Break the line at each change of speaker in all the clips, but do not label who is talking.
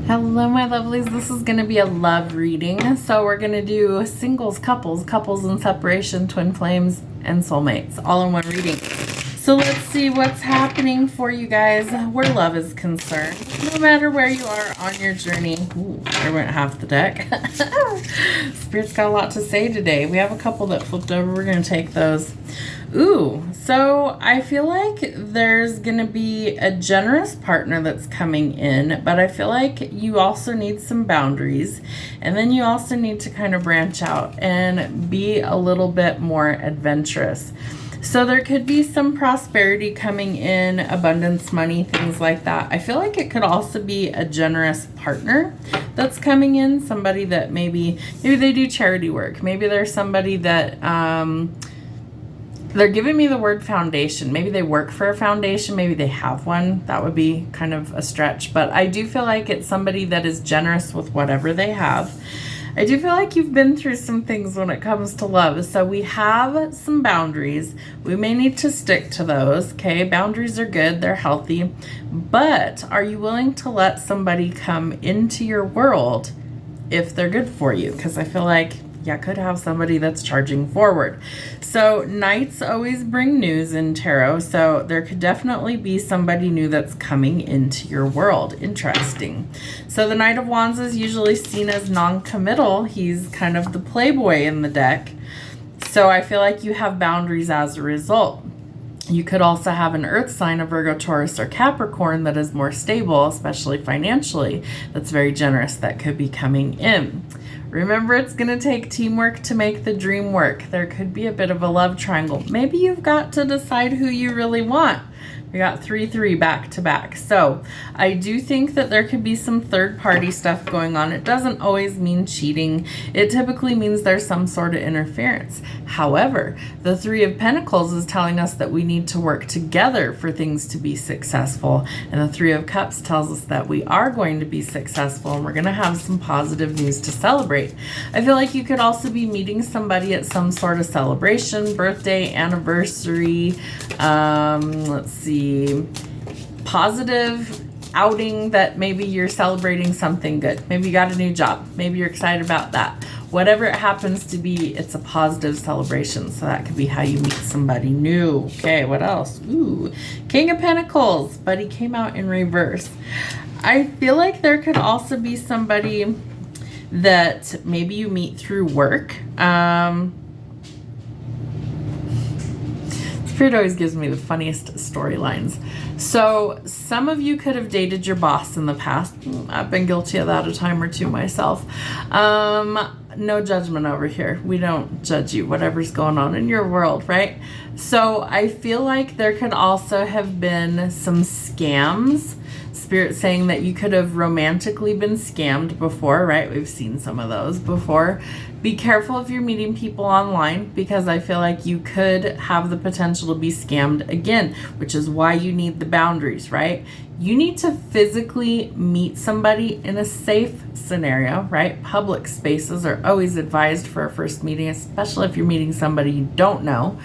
Hello, my lovelies. This is going to be a love reading. So we're going to do singles, couples in separation, twin flames, and soulmates all in one reading. So let's see what's happening for you guys where love is concerned. No matter where you are on your journey. Ooh, I went half the deck. Spirit's got a lot to say today. We have a couple that flipped over. We're going to take those. Ooh, so I feel like there's going to be a generous partner that's coming in, but I feel like you also need some boundaries, and then you also need to kind of branch out and be a little bit more adventurous. So there could be some prosperity coming in, abundance, money, things like that. I feel like it could also be a generous partner that's coming in, somebody that maybe they do charity work. Maybe there's somebody that they're giving me the word foundation. Maybe they work for a foundation. Maybe they have one. That would be kind of a stretch. But I do feel like it's somebody that is generous with whatever they have. I do feel like you've been through some things when it comes to love. So we have some boundaries. We may need to stick to those. Okay, boundaries are good. They're healthy. But are you willing to let somebody come into your world if they're good for you? Because I feel like you could have somebody that's charging forward. So nights always bring news in tarot. So there could definitely be somebody new that's coming into your world. Interesting. So the Knight of Wands is usually seen as non-committal. He's kind of the playboy in the deck. So I feel like you have boundaries as a result. You could also have an earth sign, a Virgo, Taurus, or Capricorn that is more stable, especially financially. That's very generous. That could be coming in. Remember, it's going to take teamwork to make the dream work. There could be a bit of a love triangle. Maybe you've got to decide who you really want. We got 3-3 back to back. So I do think that there could be some third party stuff going on. It doesn't always mean cheating. It typically means there's some sort of interference. However, the 3 of Pentacles is telling us that we need to work together for things to be successful. And the 3 of Cups tells us that we are going to be successful and we're going to have some positive news to celebrate. I feel like you could also be meeting somebody at some sort of celebration, birthday, anniversary, let's see, positive outing that maybe you're celebrating something good. Maybe you got a new job. Maybe you're excited about that. Whatever it happens to be, it's a positive celebration. So that could be how you meet somebody new. Okay, what else? Ooh, King of Pentacles, but he came out in reverse. I feel like there could also be somebody that maybe you meet through work. Spirit always gives me the funniest storylines. So some of you could have dated your boss in the past. I've been guilty of that a time or two myself. No judgment over here. We don't judge you, whatever's going on in your world, right? So I feel like there could also have been some scams. Spirit saying that you could have romantically been scammed before, right? We've seen some of those before. Be careful if you're meeting people online, because I feel like you could have the potential to be scammed again, which is why you need the boundaries, right? You need to physically meet somebody in a safe scenario, right? Public spaces are always advised for a first meeting, especially if you're meeting somebody you don't know.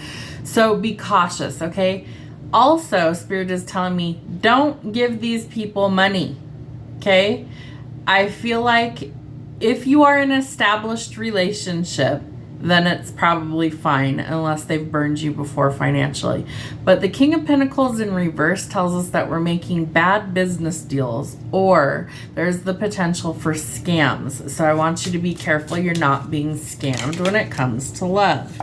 So be cautious, okay? Also, Spirit is telling me, don't give these people money, okay? I feel like if you are in an established relationship, then it's probably fine unless they've burned you before financially. But the King of Pentacles in reverse tells us that we're making bad business deals, or there's the potential for scams. So I want you to be careful you're not being scammed when it comes to love.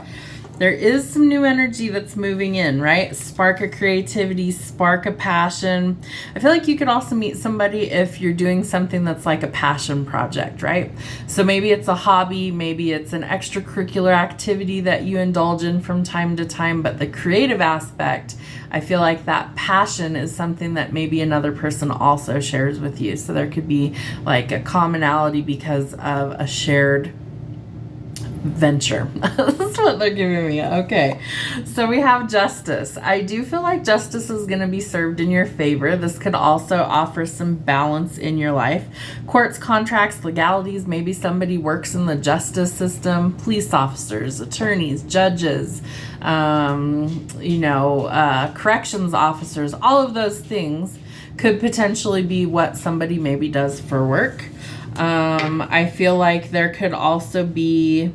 There is some new energy that's moving in, right? Spark of creativity, spark of passion. I feel like you could also meet somebody if you're doing something that's like a passion project, right? So maybe it's a hobby, maybe it's an extracurricular activity that you indulge in from time to time, but the creative aspect, I feel like that passion is something that maybe another person also shares with you. So there could be like a commonality because of a shared venture. That's what they're giving me. Okay, so we have justice. I do feel like justice is going to be served in your favor. This could also offer some balance in your life. Courts, contracts, legalities. Maybe somebody works in the justice system. Police officers, attorneys, judges, corrections officers, all of those things could potentially be what somebody maybe does for work. I feel like there could also be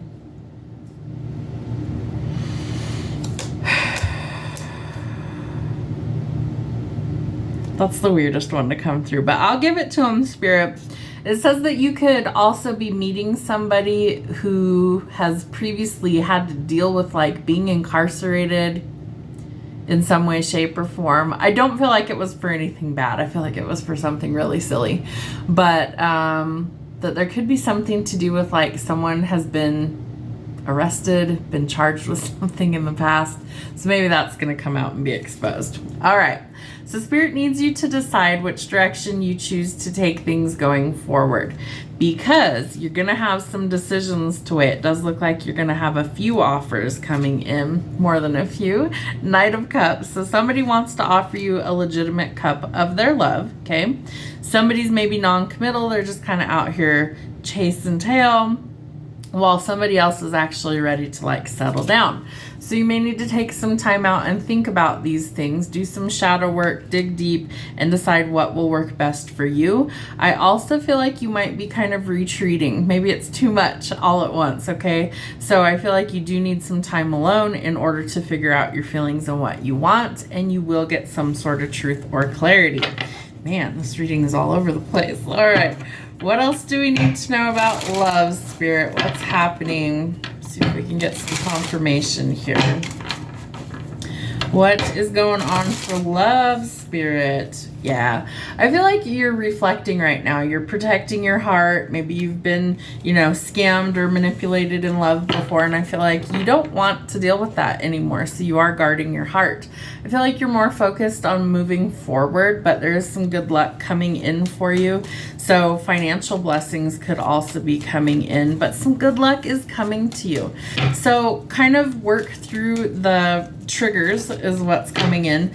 that's the weirdest one to come through, but I'll give it to him, Spirit. It says that you could also be meeting somebody who has previously had to deal with like being incarcerated in some way, shape, or form. I don't feel like it was for anything bad. I feel like it was for something really silly. But that there could be something to do with like someone has been arrested, been charged with something in the past. So maybe that's going to come out and be exposed. All right. So Spirit needs you to decide which direction you choose to take things going forward, because you're going to have some decisions to weigh. It does look like you're going to have a few offers coming in, more than a few. Knight of Cups. So somebody wants to offer you a legitimate cup of their love, okay? Somebody's maybe non-committal. They're just kind of out here chasing tail, while somebody else is actually ready to like settle down. So you may need to take some time out and think about these things, do some shadow work, dig deep, and decide what will work best for you. I also feel like you might be kind of retreating. Maybe it's too much all at once, okay? So I feel like you do need some time alone in order to figure out your feelings and what you want, and you will get some sort of truth or clarity. Man, this reading is all over the place. All right. What else do we need to know about love, Spirit? What's happening? See if we can get some confirmation here. What is going on for love, Spirit? Yeah, I feel like you're reflecting right now. You're protecting your heart. Maybe you've been, scammed or manipulated in love before, and I feel like you don't want to deal with that anymore. So you are guarding your heart. I feel like you're more focused on moving forward, but there is some good luck coming in for you. So financial blessings could also be coming in, but some good luck is coming to you. So kind of work through the triggers is what's coming in.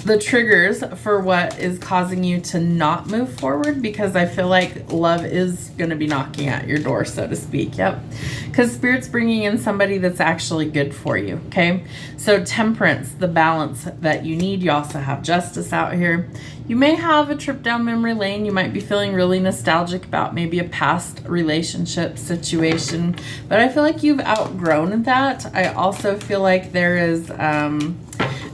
The triggers for what is causing you to not move forward, because I feel like love is going to be knocking at your door, so to speak. Yep. Because Spirit's bringing in somebody that's actually good for you. Okay. So temperance, the balance that you need. You also have justice out here. You may have a trip down memory lane. You might be feeling really nostalgic about maybe a past relationship situation, but I feel like you've outgrown that. I also feel like there is,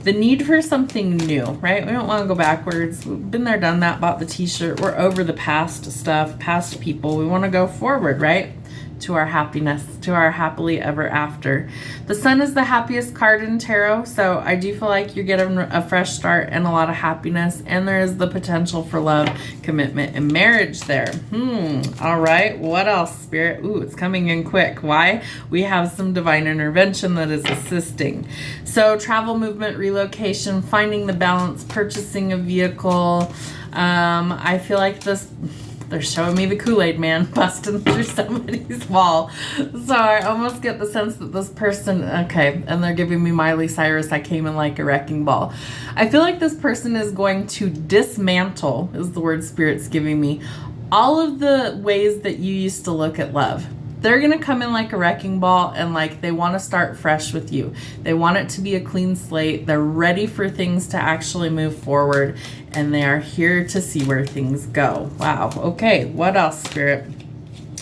the need for something new, right? We don't want to go backwards. We've been there, done that, bought the t-shirt. We're over the past stuff, past people. We want to go forward, right? To our happiness, to our happily ever after. The Sun is the happiest card in tarot, so I do feel like you're getting a fresh start and a lot of happiness, and there is the potential for love, commitment, and marriage there. All right, what else, Spirit? Ooh, it's coming in quick. Why? We have some divine intervention that is assisting. So travel, movement, relocation, finding the balance, purchasing a vehicle. I feel like they're showing me the Kool-Aid man busting through somebody's wall. So I almost get the sense that this person, okay, and they're giving me Miley Cyrus, I came in like a wrecking ball. I feel like this person is going to dismantle, is the word Spirit's giving me, all of the ways that you used to look at love. They're going to come in like a wrecking ball, and like they want to start fresh with you. They want it to be a clean slate. They're ready for things to actually move forward, and they are here to see where things go. Wow. Okay. What else, Spirit?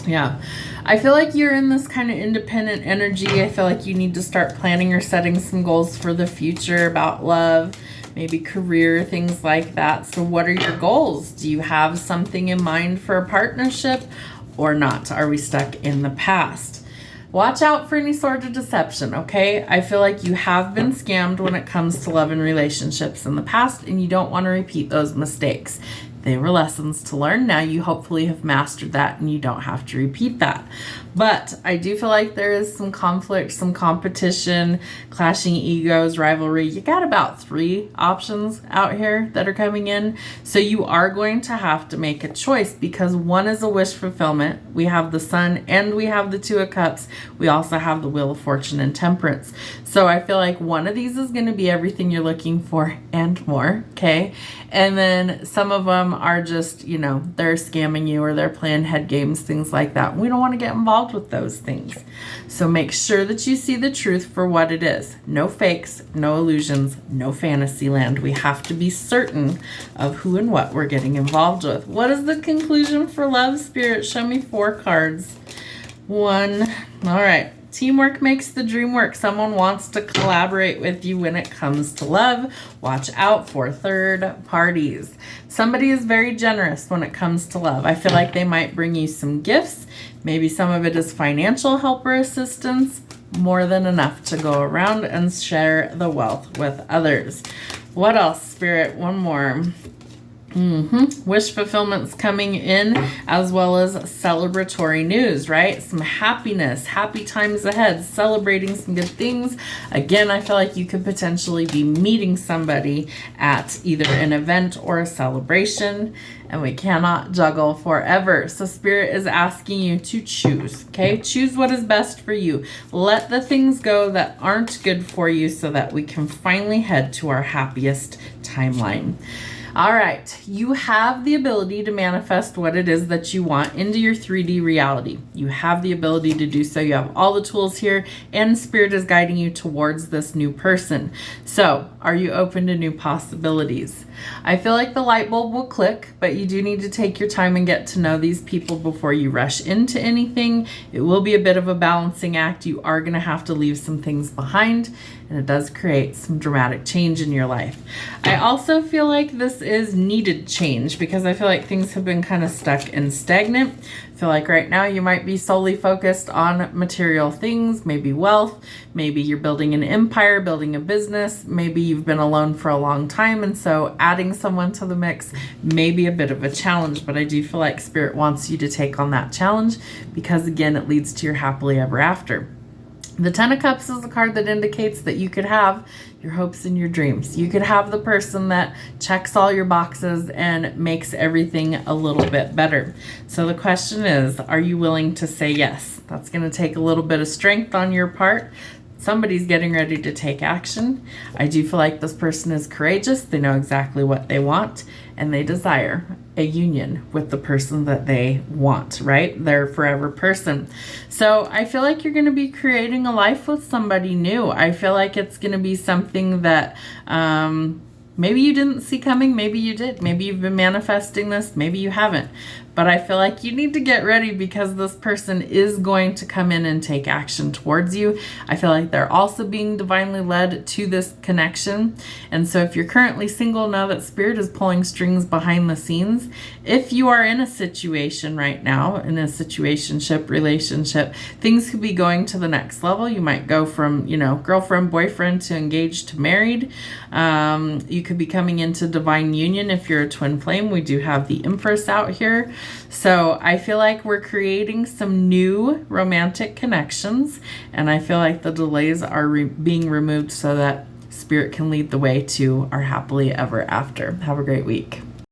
Yeah. I feel like you're in this kind of independent energy. I feel like you need to start planning or setting some goals for the future about love, maybe career, things like that. So what are your goals? Do you have something in mind for a partnership? Or not? Are we stuck in the past? Watch out for any sort of deception, okay? I feel like you have been scammed when it comes to love and relationships in the past, and you don't want to repeat those mistakes. They were lessons to learn. Now you hopefully have mastered that and you don't have to repeat that. But I do feel like there is some conflict, some competition, clashing egos, rivalry. You got about 3 options out here that are coming in. So you are going to have to make a choice, because one is a wish fulfillment. We have the Sun and we have the 2 of Cups. We also have the Wheel of Fortune and Temperance. So I feel like one of these is going to be everything you're looking for and more, okay? And then some of them are just, they're scamming you or they're playing head games, things like that. We don't want to get involved with those things. So make sure that you see the truth for what it is. No fakes, no illusions, no fantasy land. We have to be certain of who and what we're getting involved with. What is the conclusion for love, Spirit? Show me 4 cards. 1. All right. Teamwork makes the dream work. Someone wants to collaborate with you when it comes to love. Watch out for third parties. Somebody is very generous when it comes to love. I feel like they might bring you some gifts. Maybe some of it is financial help or assistance. More than enough to go around and share the wealth with others. What else, Spirit? One more. Wish fulfillment's coming in, as well as celebratory news, right? Some happiness, happy times ahead, celebrating some good things. Again, I feel like you could potentially be meeting somebody at either an event or a celebration, and we cannot juggle forever. So Spirit is asking you to choose, okay? Choose what is best for you. Let the things go that aren't good for you so that we can finally head to our happiest timeline. All right, you have the ability to manifest what it is that you want into your 3D reality. You have the ability to do so. You have all the tools here, and Spirit is guiding you towards this new person. So, are you open to new possibilities? I feel like the light bulb will click, but you do need to take your time and get to know these people before you rush into anything. It will be a bit of a balancing act. You are going to have to leave some things behind, and it does create some dramatic change in your life. I also feel like this is needed change because I feel like things have been kind of stuck and stagnant. I feel like right now you might be solely focused on material things, maybe wealth, maybe you're building an empire, building a business, maybe you've been alone for a long time, and so adding someone to the mix may be a bit of a challenge, but I do feel like Spirit wants you to take on that challenge because, again, it leads to your happily ever after. The 10 of Cups is a card that indicates that you could have your hopes and your dreams. You could have the person that checks all your boxes and makes everything a little bit better. So the question is, are you willing to say yes? That's going to take a little bit of strength on your part. Somebody's getting ready to take action. I do feel like this person is courageous. They know exactly what they want, and they desire a union with the person that they want, right? Their forever person. So I feel like you're going to be creating a life with somebody new. I feel like it's going to be something that maybe you didn't see coming. Maybe you did. Maybe you've been manifesting this. Maybe you haven't. But I feel like you need to get ready because this person is going to come in and take action towards you. I feel like they're also being divinely led to this connection. And so if you're currently single, know that Spirit is pulling strings behind the scenes. If you are in a situation right now, in a situationship, relationship, things could be going to the next level. You might go from, girlfriend, boyfriend to engaged to married. You could be coming into divine union if you're a twin flame. We do have the Empress out here. So I feel like we're creating some new romantic connections, and I feel like the delays are being removed so that Spirit can lead the way to our happily ever after. Have a great week.